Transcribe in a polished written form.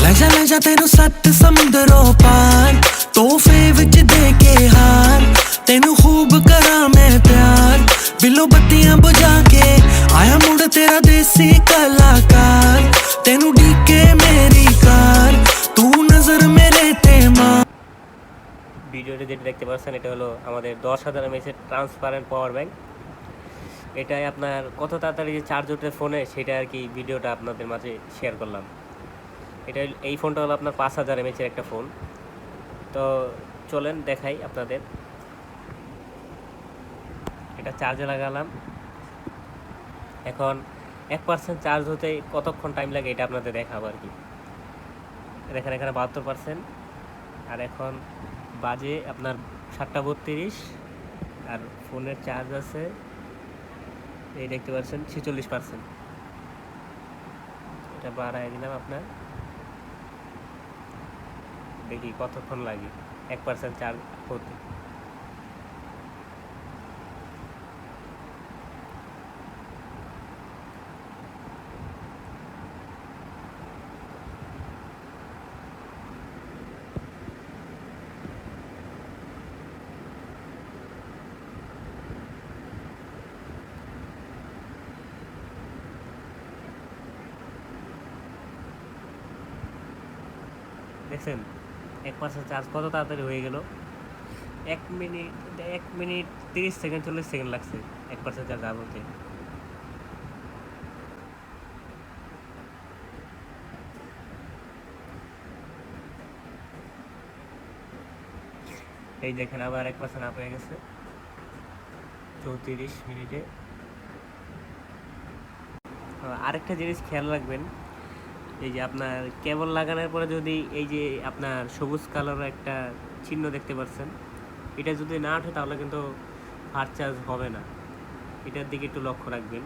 ਲੈ ਜਾ ਤੈਨੂੰ 7 ਸਮੁੰਦਰੋਂ ਪਾਰ ਤੋਹਫੇ ਵਿੱਚ ਦੇ ਕੇ ਹਾਰ ਤੈਨੂੰ ਖੂਬ ਕਰਾਂ ਮੈਂ ਪਿਆਰ ਬਿੱਲੋ ਬੱਤੀਆਂ ਬੁਝਾ ਕੇ ਆਇਆ ਮੁੜ ਤੇਰਾ ਦੇਸੀ ਕਲਾਕਾਰ ਤੈਨੂੰ ਢੀਕੇ ਮੇਰੀ ਕਾਰ ਤੂੰ ਨਜ਼ਰ ਮੇਰੇ ਤੇ ਮਾਰ। ভিডিওতে যেটা দেখতে পাচ্ছেন এটা হলো আমাদের 10,000 mAh ট্রান্সপারেন্ট পাওয়ার ব্যাংক। এটাই আপনার কত তাড়াতাড়ি যে চার্জ ওঠে ফোনে সেটা আর কি ভিডিওটা আপনাদের মাঝে শেয়ার করলাম। এটা এই ফোনটা হলো আপনার 5,000 mAh একটা ফোন। তো চলেন দেখাই আপনাদের। এটা চার্জে লাগালাম, এখন 1% চার্জ হতে কতক্ষণ টাইম লাগে এটা আপনাদের দেখাবো আর কি। দেখেন এখানে 72%, আর এখন বাজে আপনার 7:32, আর ফোনের চার্জ আছে এই দেখতে পাচ্ছেন 46%। এটা বাড়ায় দিলাম আপনার, দেখি কতক্ষণ লাগে 1% চার্জ হতে। দেখছেন 1% চার্জ কত তাড়াতাড়ি হয়ে গেল। 1 মিনিট 30 সেকেন্ড 40 সেকেন্ড লাগছে 1% চার্জ হতে। এই দেখেন আবার 1% আপ হয়ে গেছে 34 মিনিটে। আরেকটা জিনিস খেয়াল রাখবেন, এই যে আপনার কেবল লাগানোর পরে যদি এই যে আপনার সবুজ কালার একটা চিহ্ন দেখতে পাচ্ছেন, এটা যদি না ওঠে তাহলে কিন্তু ফাস্ট চার্জ হবে না। এটার দিকে একটু লক্ষ্য রাখবেন।